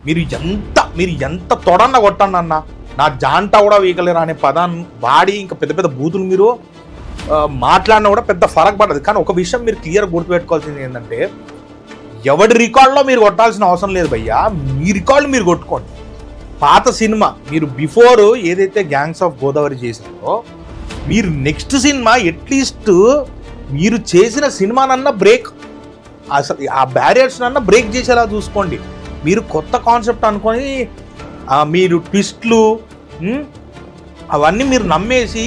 మీరు ఎంత తొడన్న కొట్టండి అన్న, నా జాంటా కూడా వీకలేరు అనే పదాన్ని వాడి ఇంకా పెద్ద పెద్ద బూతులు మీరు మాట్లాడినా కూడా పెద్ద ఫరక్ పడదు. కానీ ఒక విషయం మీరు క్లియర్గా గుర్తుపెట్టుకోవాల్సింది ఏంటంటే, ఎవడి రికార్డులో మీరు కొట్టాల్సిన అవసరం లేదు భయ్యా, మీ రికార్డు మీరు కొట్టుకోండి. పాత సినిమా మీరు బిఫోర్ ఏదైతే గ్యాంగ్స్ ఆఫ్ గోదావరి చేశారో, మీరు నెక్స్ట్ సినిమా అట్లీస్ట్ మీరు చేసిన సినిమానన్నా బ్రేక్, అసలు ఆ బ్యారియర్స్ అన్నా బ్రేక్ చేసేలా చూసుకోండి. మీరు కొత్త కాన్సెప్ట్ అనుకొని మీరు ట్విస్ట్లు అవన్నీ మీరు నమ్మేసి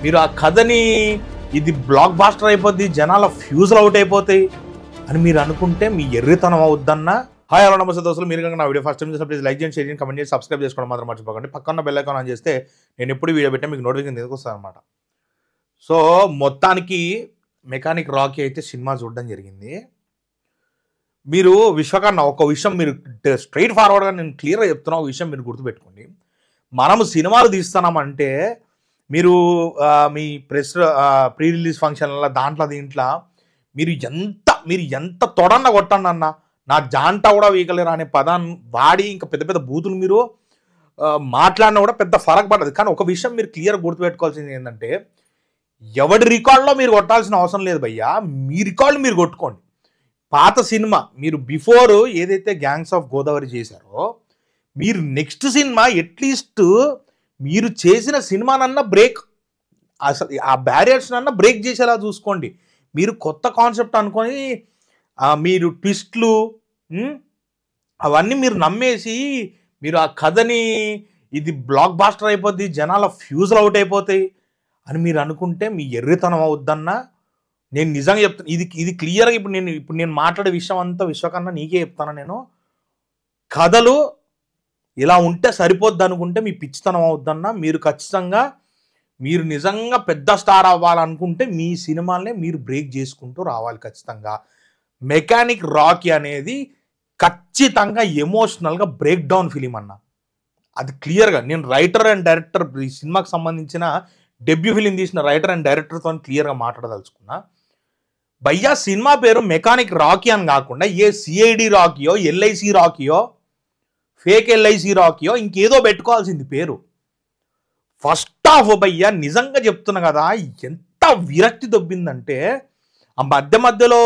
మీరు ఆ కథని ఇది బ్లాక్ బాస్టర్ అయిపోద్ది, జనాల ఫ్యూజులు అవుట్ అయిపోతాయి అని మీరు అనుకుంటే మీ ఎర్రితనం అవుద్దన్నా. హాయ్ హలో నమస్తే దోస్తులు, మీరు కనుక నా వీడియో ఫస్ట్ టైం చేసిన ప్లీజ్ లైక్ చేయండి, షేర్ చేయండి, కమెంట్ చేసి సబ్స్క్రైబ్ చేసుకోవడం మాత్రం మర్చిపోకండి. పక్కన బెల్ ఐకాన్ ఆన్ చేస్తే నేను ఎప్పుడు వీడియో పెట్టినా మీకు నోటిఫికేషన్ ఎందుకు వస్తుంది అనమాట. సో మొత్తానికి మెకానిక్ రాకీ అయితే సినిమా చూడడం జరిగింది. మీరు విశ్వకర్ణ ఒక విషయం మీరు స్ట్రైట్ ఫార్వర్డ్గా నేను క్లియర్గా చెప్తున్నా, ఒక విషయం మీరు గుర్తుపెట్టుకోండి. మనము సినిమాలు తీస్తున్నామంటే మీరు మీ ప్రీ రిలీజ్ ఫంక్షన్ల దీంట్లో మీరు ఎంత తొడన్న కొట్టండి అన్న, నా జాంటా కూడా వీకలేరు అనే పదాన్ని వాడి ఇంకా పెద్ద పెద్ద బూతులు మీరు మాట్లాడినా కూడా పెద్ద ఫరక్ పడదు. కానీ ఒక విషయం మీరు క్లియర్గా గుర్తుపెట్టుకోవాల్సింది ఏంటంటే, ఎవడి రికార్డులో మీరు కొట్టాల్సిన అవసరం లేదు భయ్యా, మీ రికార్డు మీరు కొట్టుకోండి. పాత సినిమా మీరు బిఫోర్ ఏదైతే గ్యాంగ్స్ ఆఫ్ గోదావరి చేశారో, మీరు నెక్స్ట్ సినిమా అట్లీస్ట్ మీరు చేసిన సినిమానన్నా బ్రేక్, అసలు ఆ బ్యారియర్స్ అన్నా బ్రేక్ చేసేలా చూసుకోండి. మీరు కొత్త కాన్సెప్ట్ అనుకొని మీరు ట్విస్ట్లు అవన్నీ మీరు నమ్మేసి మీరు ఆ కథని ఇది బ్లాక్ బాస్టర్ అయిపోద్ది, జనాల ఫ్యూజులు అవుట్ అయిపోతాయి అని మీరు అనుకుంటే మీ ఎర్రితనం అవుద్దన్నా. నేను నిజంగా చెప్తాను, ఇది క్లియర్గా ఇప్పుడు నేను మాట్లాడే విషయం అంతా విశ్వకన్నా నీకే చెప్తాను. నేను కథలు ఇలా ఉంటే సరిపోద్ది అనుకుంటే మీ పిచ్చితనం అవుద్దన్నా. మీరు ఖచ్చితంగా మీరు నిజంగా పెద్ద స్టార్ అవ్వాలనుకుంటే మీ సినిమాలనే మీరు బ్రేక్ చేసుకుంటూ రావాలి ఖచ్చితంగా. మెకానిక్ రాకీ అనేది ఖచ్చితంగా ఎమోషనల్గా బ్రేక్ డౌన్ ఫిలిం అన్న, అది క్లియర్గా నేను రైటర్ అండ్ డైరెక్టర్, ఈ సినిమాకి సంబంధించిన డెబ్యూ ఫిలిం తీసిన రైటర్ అండ్ డైరెక్టర్తో క్లియర్గా మాట్లాడదలుచుకున్నా. భయ్యా సినిమా పేరు మెకానిక్ రాకీ అని కాకుండా ఏ సిఐడి రాకీయో, ఎల్ఐసి రాకీయో, ఫేక్ ఎల్ఐసి రాకీయో ఇంకేదో పెట్టుకోవాల్సింది పేరు. ఫస్ట్ హాఫ్ భయ్యా నిజంగా చెప్తున్నా కదా, ఎంత విరక్తి దొబ్బిందంటే ఆ మధ్యలో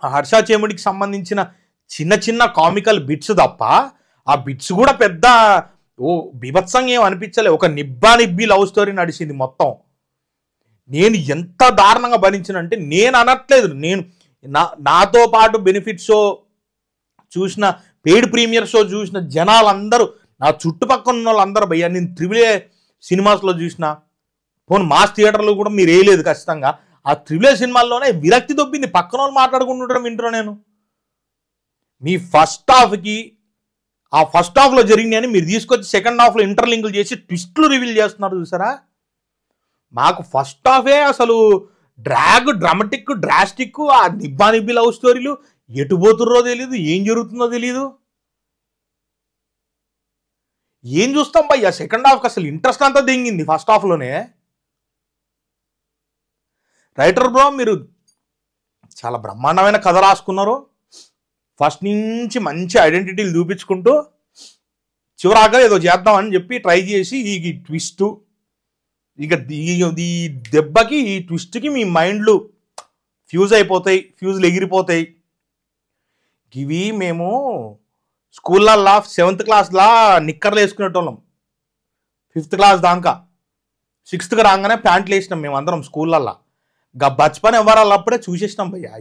హర్ష చేముడికి సంబంధించిన చిన్న చిన్న కామికల్ బిట్స్ తప్ప ఆ బిట్స్ కూడా పెద్ద బీభత్సంగా ఏం అనిపించలే. ఒక నిబ్బి లవ్ స్టోరీ నడిచింది మొత్తం. నేను ఎంత దారుణంగా భరించినంటే, నేను అనట్లేదు, నేను నాతో పాటు బెనిఫిట్ షో చూసిన, పెయిడ్ ప్రీమియర్ షో చూసిన జనాలందరూ, నా చుట్టుపక్కల ఉన్న వాళ్ళందరూ భయ్యా, నేను త్రిబులే సినిమాస్లో చూసిన, పోనీ మాస్ థియేటర్లో కూడా మీరు వేయలేదు ఖచ్చితంగా, ఆ త్రిబులే సినిమాల్లోనే విరక్తి దొబ్బింది. పక్కన వాళ్ళు మాట్లాడుకుంటుండడం వింటున్నా నేను. మీ ఫస్ట్ హాఫ్కి ఆ ఫస్ట్ హాఫ్లో జరిగినాయని మీరు తీసుకొచ్చి సెకండ్ హాఫ్లో ఇంటర్లింకులు చేసి ట్విస్ట్లు రివీల్ చేస్తున్నారు చూసారా. మాకు ఫస్ట్ హాఫే అసలు డ్రామాటిక్ డ్రాస్టిక్, ఆ నిబ్బి లవ్ స్టోరీలు ఎటు పోతుర్రో తెలీదు, ఏం జరుగుతుందో తెలీదు. ఏం చూస్తాం భయ్యా, సెకండ్ హాఫ్కి అసలు ఇంట్రెస్ట్ అంతా దింగింది ఫస్ట్ హాఫ్లోనే. రైటర్ బ్రో మీరు చాలా బ్రహ్మాండమైన కథ రాసుకున్నారు. ఫస్ట్ నుంచి మంచి ఐడెంటిటీలు చూపించుకుంటూ చివరాగా ఏదో చేద్దామని చెప్పి ట్రై చేసి ఈ ట్విస్ట్, ఇక ఈ దెబ్బకి, ఈ ట్విస్ట్కి మీ మైండ్లు ఫ్యూజులు ఎగిరిపోతాయి. ఇవి మేము స్కూళ్ళల్లో 7th క్లాస్లా నిక్కర్లు వేసుకునేటోళ్ళం, 5th క్లాస్ దాకా. 6th రాగానే ప్యాంట్లు వేసినాం మేము అందరం స్కూళ్ళల్లో. బచ్పన్ ఎవరాలు అప్పుడే చూసేసినాం భయ్యా,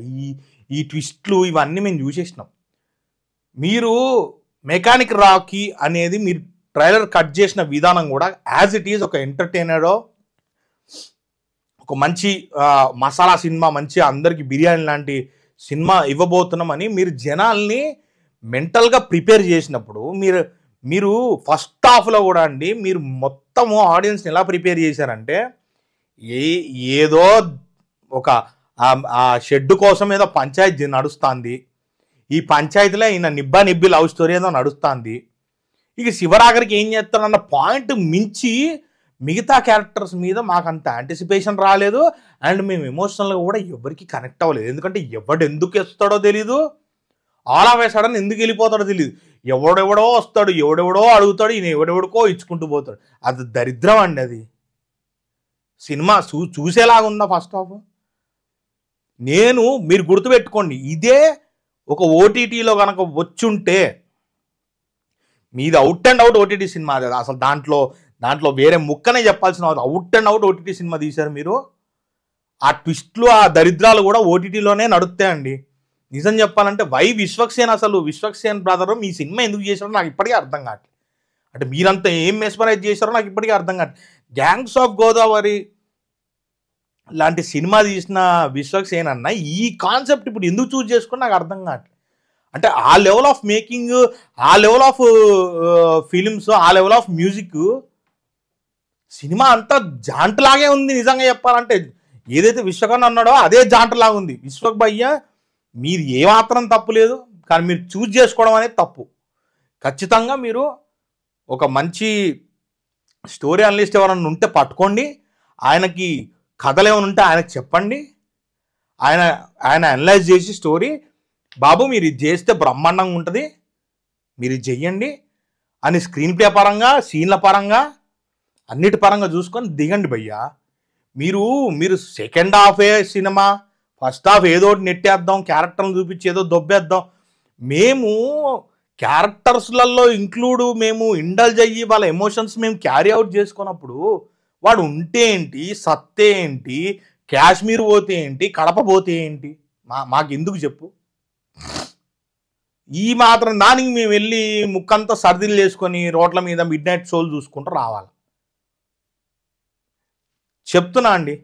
ఈ ట్విస్ట్లు ఇవన్నీ మేము చూసేసినాం. మీరు మెకానిక్ రాకీ అనేది మీరు ట్రైలర్ కట్ చేసిన విధానం కూడా యాజ్ ఇట్ ఈజ్ ఒక ఎంటర్టైనరో, ఒక మంచి మసాలా సినిమా, మంచి అందరికి బిర్యానీ లాంటి సినిమా ఇవ్వబోతున్నామని మీరు జనాల్ని మెంటల్గా ప్రిపేర్ చేసినప్పుడు, మీరు ఫస్ట్ హాఫ్లో కూడా అండి మీరు మొత్తము ఆడియన్స్ని ఎలా ప్రిపేర్ చేశారంటే, ఏదో ఒక ఆ షెడ్ కోసం ఏదో పంచాయతీ నడుస్తుంది, ఈ పంచాయతీలో ఈయన నిబ్బి లవ్ స్టోరీ ఏదో నడుస్తుంది, ఇక శివరాగరికి ఏం చేస్తాడన్న పాయింట్ మించి మిగతా క్యారెక్టర్స్ మీద మాకు అంత యాంటిసిపేషన్ రాలేదు. అండ్ మేము ఎమోషనల్గా కూడా ఎవరికి కనెక్ట్ అవ్వలేదు. ఎందుకంటే ఎవడు ఎందుకు వేస్తాడో తెలీదు, ఆల్ ఆఫ్ ఏ సడన్ ఎందుకు వెళ్ళిపోతాడో తెలియదు. ఎవడెవడో వస్తాడు, ఎవడెవడో అడుగుతాడు, ఈయన ఎవడెవడికో ఇచ్చుకుంటూ పోతాడు. అది దరిద్రం అండి. అది సినిమా చూసేలాగా ఉందా ఫస్ట్ హాఫ్? మీరు గుర్తుపెట్టుకోండి, ఇదే ఒక ఓటీటీలో కనుక వచ్చుంటే, మీది out and out OTT cinema. అది అసలు దాంట్లో వేరే ముక్కనే చెప్పాల్సిన out and out OTT cinema తీశారు మీరు. ఆ ట్విస్ట్లు, ఆ దరిద్రాలు కూడా ఓటీటీలోనే నడుస్తాయండి. నిజం చెప్పాలంటే విశ్వక్సేన్ బ్రదర్ మీ సినిమా ఎందుకు చేశారో నాకు ఇప్పటికీ అర్థం కావట్లేదు. అంటే మీరంతా ఏం మెస్మరైజ్ చేశారో నాకు ఇప్పటికీ అర్థం కావట్లేదు. గ్యాంగ్స్ ఆఫ్ గోదావరి లాంటి సినిమా తీసిన విశ్వక్సేన్ అన్న ఈ కాన్సెప్ట్ ఇప్పుడు ఎందుకు చూజ్ చేసుకుని నాకు అర్థం కావట్లేదు. అంటే ఆ లెవెల్ ఆఫ్ మేకింగ్, ఆ లెవెల్ ఆఫ్ ఫిలిమ్స్, ఆ లెవెల్ ఆఫ్ మ్యూజిక్, సినిమా అంతా జాంటలాగే ఉంది. నిజంగా చెప్పాలంటే ఏదైతే విశ్వకర్ణ అన్నాడో అదే జాంటలాగా ఉంది. విశ్వక్ భయ్య మీది ఏమాత్రం తప్పు లేదు, కానీ మీరు చూజ్ చేసుకోవడం అనేది తప్పు. ఖచ్చితంగా మీరు ఒక మంచి స్టోరీ అనలిస్ట్ ఎవరన్నా ఉంటే పట్టుకోండి, ఆయనకి కథలు ఏమైనా ఉంటే ఆయనకు చెప్పండి, ఆయన అనలైజ్ చేసి స్టోరీ, బాబు మీరు ఇది చేస్తే బ్రహ్మాండంగా ఉంటుంది, మీరు ఇది చెయ్యండి అని స్క్రీన్ ప్లే పరంగా, సీన్ల పరంగా, అన్నిటి పరంగా చూసుకొని దిగండి భయ్యా. మీరు సెకండ్ హాఫే సినిమా, ఫస్ట్ హాఫ్ ఏదో ఒకటి నెట్టేద్దాం, క్యారెక్టర్లు చూపించి ఏదో దొబ్బేద్దాం, మేము క్యారెక్టర్స్లలో మేము ఇండల్జ్ అయ్యి వాళ్ళ ఎమోషన్స్ మేము క్యారీ అవుట్ చేసుకున్నప్పుడు వాడు ఉంటే ఏంటి, సత్తే ఏంటి, కాశ్మీర్ పోతే ఏంటి, కడప పోతే ఏంటి, మాకు ఎందుకు చెప్పు? ఈ మాత్రం దానికి మేము వెళ్ళి ముక్కంతా సర్దిలు చేసుకొని రోడ్ల మీద మిడ్ నైట్ షోలు చూసుకుంటూ రావాలి. చెప్తున్నా అండి,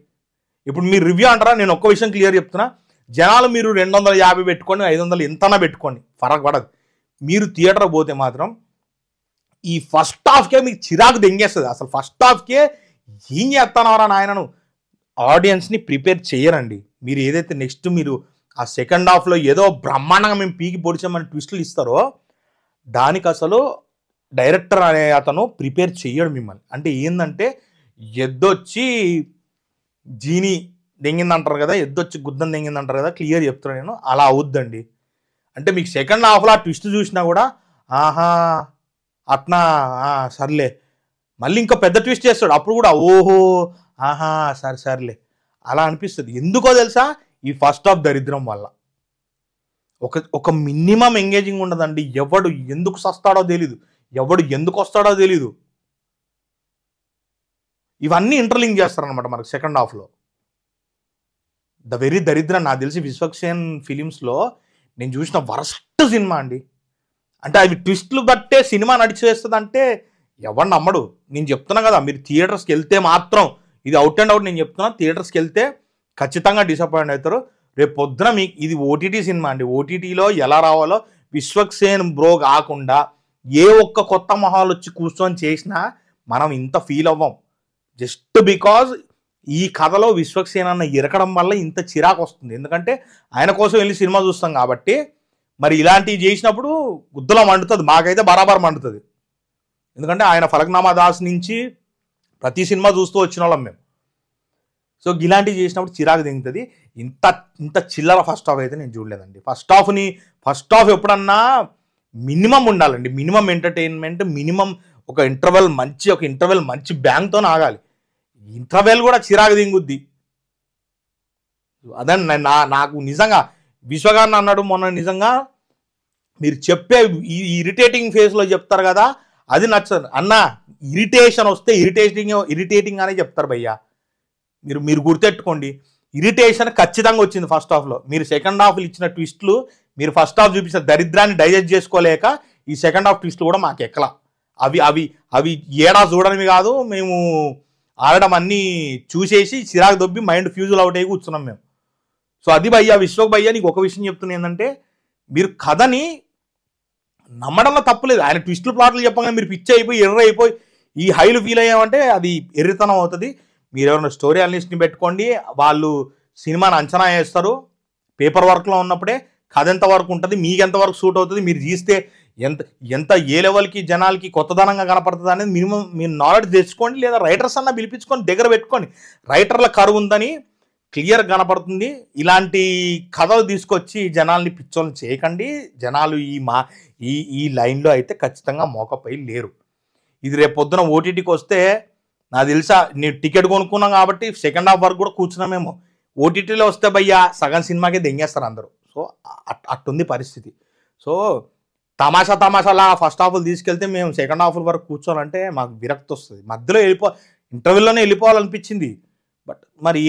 ఇప్పుడు మీరు రివ్యూ అంటారా? నేను ఒక్క విషయం క్లియర్ చెప్తున్నా, జనాలు మీరు 250 పెట్టుకోండి, 500 ఎంతనా పెట్టుకోండి, ఫరక్ పడదు. మీరు థియేటర్ పోతే మాత్రం ఈ ఫస్ట్ హాఫ్కే మీకు చిరాకు దెంగేస్తుంది. అసలు ఫస్ట్ హాఫ్కే ఏం చేస్తున్నారా నాయనను ఆడియన్స్ని ప్రిపేర్ చేయరండి. మీరు ఏదైతే నెక్స్ట్ మీరు ఆ సెకండ్ హాఫ్లో ఏదో బ్రహ్మాండంగా మేము పీకి పొడిచామని ట్విస్టులు ఇస్తారో దానికి అసలు డైరెక్టర్ అనే అతను ప్రిపేర్ చెయ్యడు మిమ్మల్ని. అంటే ఏంటంటే ఎద్దొచ్చి జీని దెంగిందంటారు కదా, ఎద్దొచ్చి గుద్దం దెంగిందంటారు కదా, క్లియర్ చెప్తున్నాను నేను, అలా అవుద్దండి. అంటే మీకు సెకండ్ హాఫ్లో ఆ ట్విస్ట్ చూసినా కూడా ఆహా అట్నా సర్లే, మళ్ళీ ఇంకా పెద్ద ట్విస్ట్ చేస్తాడు, అప్పుడు కూడా ఓహో ఆహా సర్లే అలా అనిపిస్తుంది. ఎందుకో తెలుసా? ఈ ఫస్ట్ హాఫ్ దరిద్రం వల్ల ఒక మినిమం ఎంగేజింగ్ ఉండదండి. ఎవడు ఎందుకు సస్తాడో తెలీదు, ఎవడు ఎందుకు వస్తాడో తెలీదు. ఇవన్నీ ఇంటర్లింక్ చేస్తారనమాట మనకు సెకండ్ హాఫ్లో. వెరీ దరిద్రం. నాకు తెలిసి విశ్వక్సేన్ ఫిలిమ్స్లో నేను చూసిన వరస్ట్ సినిమా అండి. అంటే అవి ట్విస్ట్లు బట్టే సినిమా నడిచేస్తుంది అంటే ఎవరు నమ్మడు. నేను చెప్తున్నా కదా, మీరు థియేటర్స్కి వెళ్తే మాత్రం, ఇది అవుట్ అండ్ అవుట్ నేను చెప్తున్నా, థియేటర్స్కి వెళ్తే ఖచ్చితంగా డిసప్పాయింట్ అవుతారు. రేపు పొద్దున మీకు ఇది ఓటీటీ సినిమా అండి. ఓటీటీలో ఎలా రావాలో విశ్వక్సేన్ బ్రో కాకుండా ఏ ఒక్క కొత్త మొహాలు వచ్చి కూర్చొని చేసినా మనం ఇంత ఫీల్ అవ్వం. జస్ట్ బికాజ్ ఈ కథలో విశ్వక్సేన్ అన్న ఇరకడం వల్ల ఇంత చిరాకు వస్తుంది. ఎందుకంటే ఆయన కోసం వెళ్ళి సినిమా చూస్తాం కాబట్టి. మరి ఇలాంటివి చేసినప్పుడు గుద్దలో మండుతుంది, మాకైతే బరాబర్ మండుతుంది. ఎందుకంటే ఆయన ఫలక్నామా దాస్ నుంచి ప్రతి సినిమా చూస్తూ వచ్చిన వాళ్ళం మేము. సో ఇలాంటివి చేసినప్పుడు చిరాకు దిగుతుంది. ఇంత చిల్లర ఫస్ట్ హాఫ్ అయితే నేను చూడలేదండి. ఫస్ట్ హాఫ్ ఎప్పుడన్నా మినిమం ఉండాలండి, మినిమం ఎంటర్టైన్మెంట్, మినిమం ఒక ఇంటర్వెల్ మంచి బ్యాంగ్తో ఆగాలి. ఇంటర్వెల్ కూడా చిరాకు దింగుద్ది. అదని నాకు నిజంగా విశ్వకర్ణ అన్నాడు మొన్న, నిజంగా మీరు చెప్పే ఈ ఇరిటేటింగ్ ఫేస్లో చెప్తారు కదా, అది నచ్చదు అన్న. ఇరిటేషన్ వస్తే ఇరిటేటింగ్ అనే చెప్తారు భయ్యా. మీరు గుర్తెట్టుకోండి, ఇరిటేషన్ ఖచ్చితంగా వచ్చింది ఫస్ట్ హాఫ్లో. మీరు సెకండ్ హాఫ్లో ఇచ్చిన ట్విస్ట్లు, మీరు ఫస్ట్ హాఫ్ చూపించిన దరిద్రాన్ని డైజెస్ట్ చేసుకోలేక ఈ సెకండ్ హాఫ్ ట్విస్ట్లు కూడా మాకు ఎక్కలా. అవి ఏడా చూడనివి కాదు, మేము ఆడడం అన్నీ చూసేసి చిరాకు దొబ్బి మైండ్ ఫ్యూజుల్ అవుట్ అయ్యి కూర్చున్నాం మేము. సో అది భయ్యా, విశ్వక్ భయ్యా, నీకు ఒక విషయం చెప్తున్నా ఏంటంటే, మీరు కథని నమ్మడంలో తప్పులేదు. ఆయన ట్విస్టులు ప్లాట్లు చెప్పగానే మీరు పిచ్చి అయిపోయి ఎర్ర అయిపోయి ఈ హైలు ఫీల్ అయ్యామంటే అది ఎర్రితనం అవుతుంది. మీరు ఎవరైనా స్టోరీ అనలిస్ట్ని పెట్టుకోండి, వాళ్ళు సినిమాని అంచనా వేస్తారు. పేపర్ వర్క్లో ఉన్నప్పుడే కథ ఎంత వరకు ఉంటుంది, మీకు ఎంతవరకు సూట్ అవుతుంది, మీరు తీస్తే ఎంత ఏ లెవెల్కి జనాలకి కొత్తదనంగా కనపడుతుంది అనేది మినిమం మీరు నాలెడ్జ్ తెచ్చుకోండి. లేదా రైటర్స్ అన్నా పిలిపించుకొని దగ్గర పెట్టుకోండి. రైటర్ల కరువు ఉందని క్లియర్ కనపడుతుంది. ఇలాంటి కథలు తీసుకొచ్చి జనాల్ని పిచ్చోళ్ళని చేయకండి. జనాలు ఈ లైన్లో అయితే ఖచ్చితంగా మోకపై లేరు. ఇది రేపు పొద్దున ఓటీటీకి వస్తే నాకు తెలుసా, నేను టికెట్ కొనుక్కున్నాం కాబట్టి సెకండ్ హాఫ్ వరకు కూడా కూర్చున్నామేమో. ఓటీటీలో వస్తే భయ్యా సగం సినిమాకే దెంగేస్తారు అందరూ. సో అట్టుంది పరిస్థితి. సో తమాషాలా ఫస్ట్ హాఫ్లు తీసుకెళ్తే మేము సెకండ్ హాఫ్ వరకు కూర్చోవాలంటే మాకు విరక్తి వస్తుంది. మధ్యలో ఇంటర్వ్యూలోనే వెళ్ళిపోవాలనిపించింది. బట్ మరి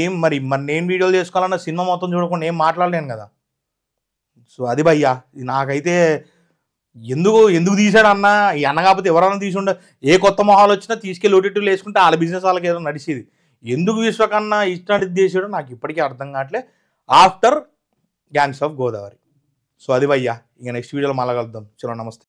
నేను వీడియోలు చేసుకోవాలన్నా సినిమా మొత్తం చూడకుండా ఏం మాట్లాడలేను కదా. సో అది భయ్యా, నాకైతే ఎందుకు తీసాడు అన్న, ఈ అన్న కాకపోతే ఎవరైనా తీసుండే, ఏ కొత్త మొహాలు వచ్చినా తీసుకెళ్ళి ఓటీటీలు వేసుకుంటే వాళ్ళ బిజినెస్ వాళ్ళకి ఏదో నడిచేది. ఎందుకు విశ్వకన్నా ఇష్టానికి తీసాడో నాకు ఇప్పటికీ అర్థం కావట్లే after gangs of Godavari. So అది భయ్యా, ఇక నెక్స్ట్ వీడియోలో మళ్ళా కలుద్దాం. చలో, నమస్తే.